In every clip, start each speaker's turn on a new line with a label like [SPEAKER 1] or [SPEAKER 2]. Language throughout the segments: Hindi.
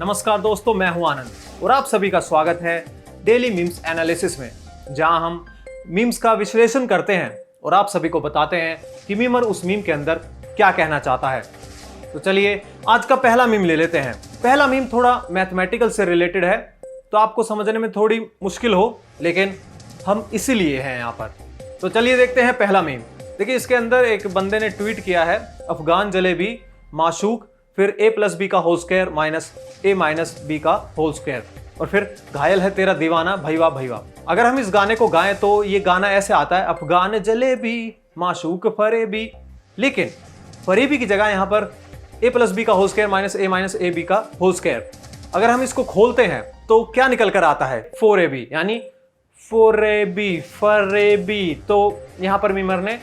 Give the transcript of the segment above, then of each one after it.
[SPEAKER 1] नमस्कार दोस्तों, मैं हूं आनंद और आप सभी का स्वागत है डेली मीम्स एनालिसिस में, जहां हम मीम्स का विश्लेषण करते हैं और आप सभी को बताते हैं कि मीमर उस मीम के अंदर क्या कहना चाहता है। तो चलिए आज का पहला मीम ले लेते हैं। पहला मीम थोड़ा मैथमेटिकल से रिलेटेड है, तो आपको समझने में थोड़ी मुश्किल हो, लेकिन हम इसीलिए हैं यहाँ पर। तो चलिए देखते हैं पहला मीम। देखिए इसके अंदर एक बंदे ने ट्वीट किया है, अफगान जलेबी माशूक फिर a+b का होल स्क्वायर माइनस a-b का होल स्क्वायर और फिर घायल है तेरा दीवाना भैया भैया। अगर हम इस गाने को गाएं तो ये गाना ऐसे आता है, अफगान जलेबी माशूक फरेबी, लेकिन फरेबी की जगह यहाँ पर a+b का होल स्क्वायर माइनस a-ab का होल स्क्वायर। अगर हम इसको खोलते हैं तो क्या निकल कर आता है, 4ab, यानी फरेबी। तो यहाँ पर मीमर ने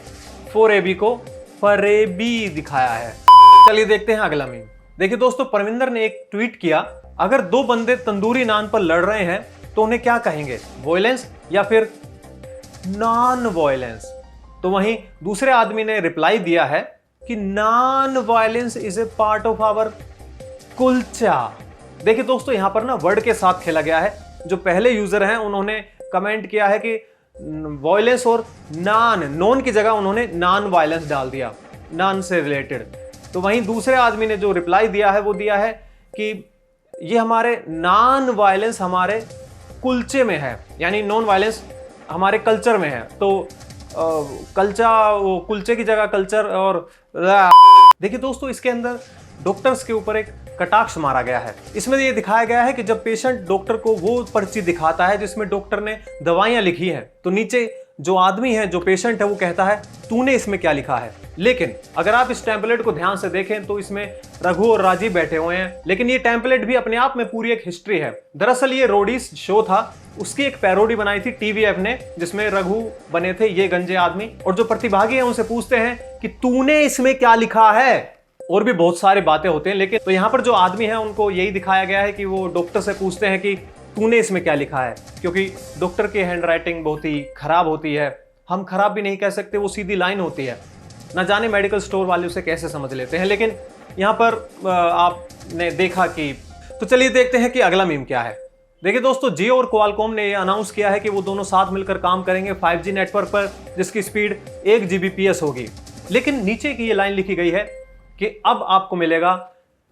[SPEAKER 1] 4ab को फरेबी दिखाया है। चलिए देखते हैं अगला मीम। देखिए दोस्तों, परविंदर ने एक ट्वीट किया, अगर दो बंदे तंदूरी नान पर लड़ रहे हैं तो उन्हें क्या कहेंगे, वॉयलेंस या फिर नॉन वॉयलेंस। तो वहीं दूसरे आदमी ने रिप्लाई दिया है कि non violence is a part of our culture. देखिए दोस्तों, यहां पर ना वर्ड के साथ खेला गया है। जो पहले यूजर हैं उन्होंने कमेंट किया है कि वॉयलेंस और नॉन की जगह उन्होंने नॉन वायलेंस डाल दिया, नॉन से रिलेटेड। तो वहीं दूसरे आदमी ने जो रिप्लाई दिया है वो दिया है कि ये हमारे नॉन वायलेंस हमारे कुलचे में है, यानी नॉन वायलेंस हमारे कल्चर में है। तो कुलचे की जगह कल्चर। और देखिए दोस्तों, इसके अंदर डॉक्टर्स के ऊपर एक कटाक्ष मारा गया है। इसमें ये दिखाया गया है कि जब पेशेंट डॉक्टर को वो पर्ची दिखाता है जिसमें डॉक्टर ने दवाइयां लिखी हैं, तो नीचे जो आदमी है, जो पेशेंट है, वो कहता है तूने इसमें क्या लिखा है। लेकिन अगर आप इस टेम्पलेट को ध्यान से देखें तो इसमें रघु और राजीव बैठे हुए हैं, लेकिन ये टेम्पलेट भी अपने आप में पूरी एक हिस्ट्री है। दरअसल ये रोडीज शो था, उसकी एक पैरोडी बनाई थी टीवीएफ ने, जिसमें रघु बने थे ये गंजे आदमी, और जो प्रतिभागी हैं उनसे पूछते हैं कि तूने इसमें क्या लिखा है। और भी बहुत सारी बातें होते हैं, लेकिन तो यहाँ पर जो आदमी है उनको यही दिखाया गया है कि वो डॉक्टर से पूछते हैं कि तूने इसमें क्या लिखा है, क्योंकि डॉक्टर की हैंडराइटिंग बहुत ही खराब होती है। हम खराब भी नहीं कह सकते, वो सीधी लाइन होती है, ना जाने मेडिकल स्टोर वाले उसे कैसे समझ लेते हैं। लेकिन यहाँ पर आपने देखा कि, तो चलिए देखते हैं कि अगला मीम क्या है। देखिए दोस्तों, जियो और क्वालकॉम ने ये अनाउंस किया है कि वो दोनों साथ मिलकर काम करेंगे 5G नेटवर्क पर, जिसकी स्पीड 1 Gbps होगी। लेकिन नीचे की ये लाइन लिखी गई है कि अब आपको मिलेगा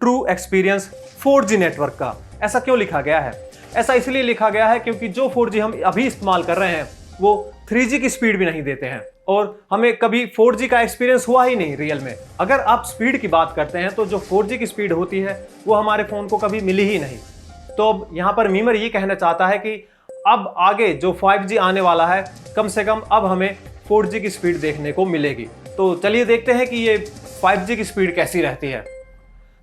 [SPEAKER 1] ट्रू एक्सपीरियंस 4G नेटवर्क का। ऐसा क्यों लिखा गया है? ऐसा इसलिए लिखा गया है क्योंकि जो 4G हम अभी इस्तेमाल कर रहे हैं वो 3G की स्पीड भी नहीं देते हैं, और हमें कभी 4G का एक्सपीरियंस हुआ ही नहीं रियल में। अगर आप स्पीड की बात करते हैं तो जो 4G की स्पीड होती है वो हमारे फोन को कभी मिली ही नहीं। तो अब यहाँ पर मीमर ये कहना चाहता है कि अब आगे जो 5G आने वाला है, कम से कम अब हमें 4G की स्पीड देखने को मिलेगी। तो चलिए देखते हैं कि ये 5G की स्पीड कैसी रहती है।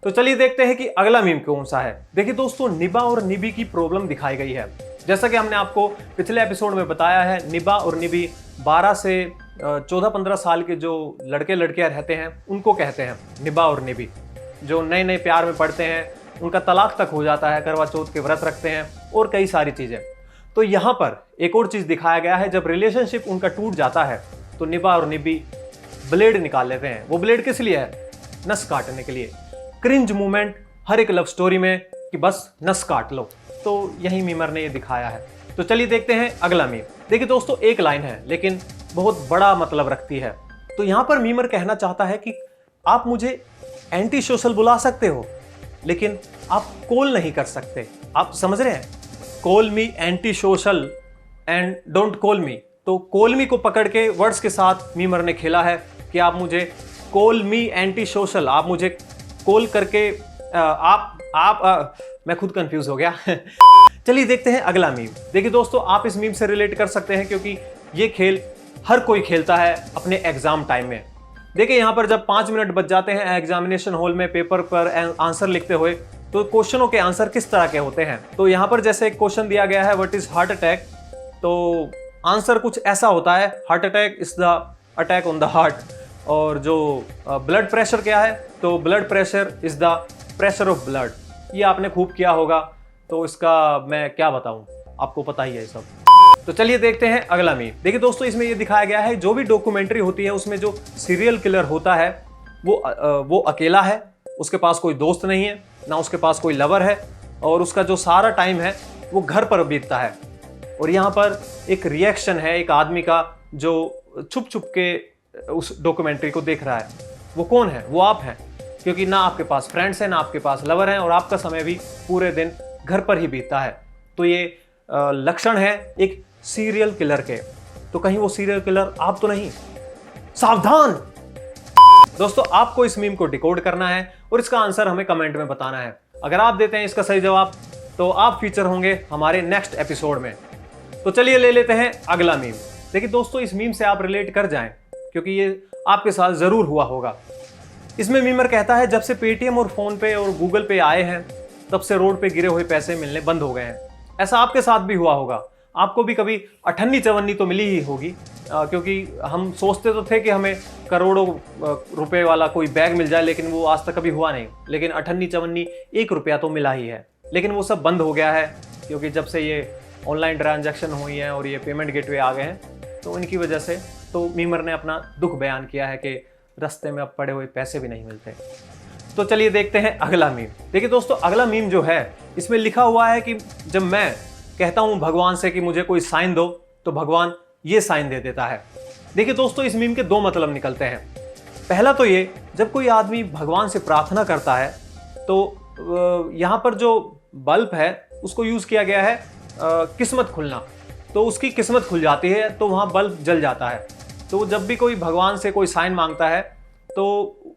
[SPEAKER 1] तो चलिए देखते हैं कि अगला मीम कौन सा है। देखिए दोस्तों, निबा और निबी की प्रॉब्लम दिखाई गई है। जैसा कि हमने आपको पिछले एपिसोड में बताया है, निबा और निबी 12 से 14-15 साल के जो लड़के लड़कियां रहते हैं उनको कहते हैं निबा और निबी। जो नए नए प्यार में पड़ते हैं, उनका तलाक तक हो जाता है, करवा चौथ के व्रत रखते हैं और कई सारी चीजें। तो यहाँ पर एक और चीज दिखाया गया है, जब रिलेशनशिप उनका टूट जाता है तो निबा और निबी ब्लेड निकाल लेते हैं। वो ब्लेड किस लिए है? नस काटने के लिए। क्रिंज मूवमेंट हर एक लव स्टोरी में कि बस नस काट लो, तो यही मीमर ने ये दिखाया है। तो चलिए देखते हैं अगला मीम। देखिए दोस्तों, एक लाइन है लेकिन बहुत बड़ा मतलब रखती है। तो यहां पर मीमर कहना चाहता है कि आप मुझे एंटी सोशल बुला सकते हो, लेकिन आप कॉल नहीं कर सकते। आप समझ रहे हैं? Call me anti social and don't call मी। तो कॉल मी को पकड़ के वर्ड्स के साथ मीमर ने खेला है कि आप मुझे कॉल मी एंटी सोशल, आप मुझे कॉल करके मैं खुद कंफ्यूज हो गया। चलिए देखते हैं अगला मीम। देखिए दोस्तों, आप इस मीम से रिलेट कर सकते हैं क्योंकि ये खेल हर कोई खेलता है अपने एग्जाम टाइम में। देखिए यहाँ पर जब 5 मिनट बच जाते हैं एग्जामिनेशन हॉल में पेपर पर आंसर लिखते हुए, तो क्वेश्चनों के आंसर किस तरह के होते हैं। तो यहाँ पर जैसे एक क्वेश्चन दिया गया है, व्हाट इज हार्ट अटैक, तो आंसर कुछ ऐसा होता है, heart attack is the attack on the heart. और जो ब्लड प्रेशर क्या है, तो blood pressure is the pressure of blood. ये आपने खूब किया होगा, तो इसका मैं क्या बताऊं, आपको पता ही है सब। तो चलिए देखते हैं अगला मीम। देखिए दोस्तों, इसमें ये दिखाया गया है, जो भी डॉक्यूमेंट्री होती है उसमें जो सीरियल किलर होता है वो अकेला है, उसके पास कोई दोस्त नहीं है, ना उसके पास कोई लवर है, और उसका जो सारा टाइम है वो घर पर बीतता है। और यहाँ पर एक रिएक्शन है एक आदमी का जो छुप छुप के उस डॉक्यूमेंट्री को देख रहा है। वो कौन है? वो आप हैं, क्योंकि ना आपके पास फ्रेंड्स हैं, ना आपके पास लवर हैं, और आपका समय भी पूरे दिन घर पर ही बीतता है। तो ये लक्षण है एक सीरियल किलर के। तो कहीं वो सीरियल किलर आप तो नहीं? सावधान दोस्तों, आपको इस मीम को डिकोड करना है और इसका आंसर हमें कमेंट में बताना है। अगर आप देते हैं इसका सही जवाब तो आप फीचर होंगे हमारे नेक्स्ट एपिसोड में। तो चलिए ले लेते हैं अगला मीम। देखिए दोस्तों, इस मीम से आप रिलेट कर जाएं क्योंकि ये आपके साथ जरूर हुआ होगा। इसमें मीमर कहता है, जब से पेटीएम और फोन पे और गूगल पे आए हैं तब से रोड पे गिरे हुए पैसे मिलने बंद हो गए हैं। ऐसा आपके साथ भी हुआ होगा। आपको भी कभी अठन्नी चवन्नी तो मिली ही होगी, क्योंकि हम सोचते तो थे कि हमें करोड़ों रुपए वाला कोई बैग मिल जाए, लेकिन वो आज तक कभी हुआ नहीं। लेकिन अठन्नी चवन्नी 1 रुपया तो मिला ही है, लेकिन वो सब बंद हो गया है क्योंकि जब से ये ऑनलाइन ट्रांजैक्शन हुई हैं और ये पेमेंट गेटवे आ गए हैं तो इनकी वजह से। तो मीमर ने अपना दुख बयान किया है कि रास्ते में अब पड़े हुए पैसे भी नहीं मिलते। तो चलिए देखते हैं अगला मीम। देखिए दोस्तों, अगला मीम जो है इसमें लिखा हुआ है कि जब मैं कहता हूं भगवान से कि मुझे कोई साइन दो तो भगवान ये साइन दे देता है। देखिए दोस्तों, इस मीम के 2 मतलब निकलते हैं। पहला तो ये, जब कोई आदमी भगवान से प्रार्थना करता है तो यहाँ पर जो बल्ब है उसको यूज किया गया है किस्मत खुलना। तो उसकी किस्मत खुल जाती है तो वहाँ बल्ब जल जाता है। तो जब भी कोई भगवान से कोई साइन मांगता है तो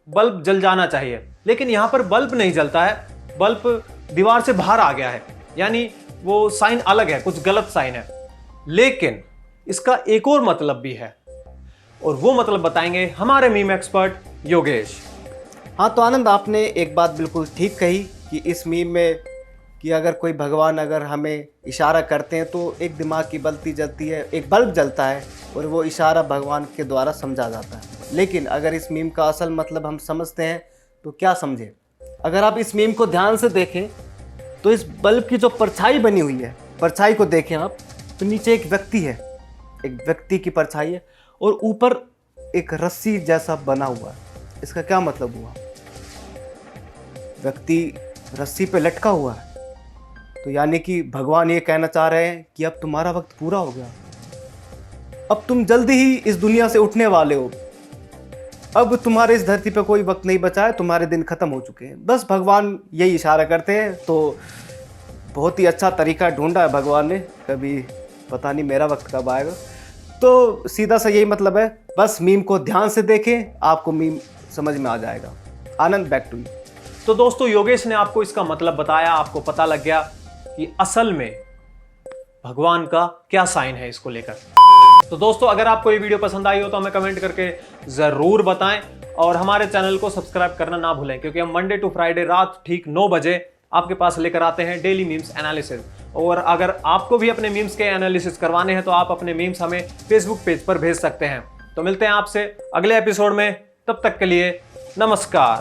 [SPEAKER 1] बल्ब जल जाना चाहिए, लेकिन यहाँ पर बल्ब नहीं जलता है, बल्ब दीवार से बाहर आ गया है, यानी वो साइन अलग है, कुछ गलत साइन है। लेकिन इसका एक और मतलब भी है और वो मतलब बताएंगे हमारे मीम एक्सपर्ट योगेश।
[SPEAKER 2] हाँ तो आनंद, आपने एक बात बिल्कुल ठीक कही कि इस मीम में कि अगर कोई भगवान अगर हमें इशारा करते हैं तो एक दिमाग की बत्ती जलती है, एक बल्ब जलता है और वो इशारा भगवान के द्वारा समझा जाता है। लेकिन अगर इस मीम का असल मतलब हम समझते हैं तो क्या समझे? अगर आप इस मीम को ध्यान से देखें तो इस बल्ब की जो परछाई बनी हुई है, परछाई को देखें आप तो नीचे एक व्यक्ति है, एक व्यक्ति की परछाई है और ऊपर एक रस्सी जैसा बना हुआ है। इसका क्या मतलब हुआ? व्यक्ति रस्सी पे लटका हुआ है, तो यानी कि भगवान ये कहना चाह रहे हैं कि अब तुम्हारा वक्त पूरा हो गया, अब तुम जल्दी ही इस दुनिया से उठने वाले हो, अब तुम्हारे इस धरती पे कोई वक्त नहीं बचा है, तुम्हारे दिन खत्म हो चुके हैं। बस भगवान यही इशारा करते हैं। तो बहुत ही अच्छा तरीका ढूंढा है भगवान ने, कभी पता नहीं मेरा वक्त कब आएगा। तो सीधा सा यही मतलब है, बस मीम को ध्यान से देखें, आपको मीम समझ में आ जाएगा। आनंद, बैक टू यू।
[SPEAKER 1] तो दोस्तों, योगेश ने आपको इसका मतलब बताया, आपको पता लग गया कि असल में भगवान का क्या साइन है इसको लेकर। तो दोस्तों, अगर आपको ये वीडियो पसंद आई हो तो हमें कमेंट करके जरूर बताएं और हमारे चैनल को सब्सक्राइब करना ना भूलें, क्योंकि हम मंडे टू फ्राइडे रात ठीक 9 बजे आपके पास लेकर आते हैं डेली मीम्स एनालिसिस। और अगर आपको भी अपने मीम्स के एनालिसिस करवाने हैं तो आप अपने मीम्स हमें फेसबुक पेज पर भेज सकते हैं। तो मिलते हैं आपसे अगले एपिसोड में, तब तक के लिए नमस्कार।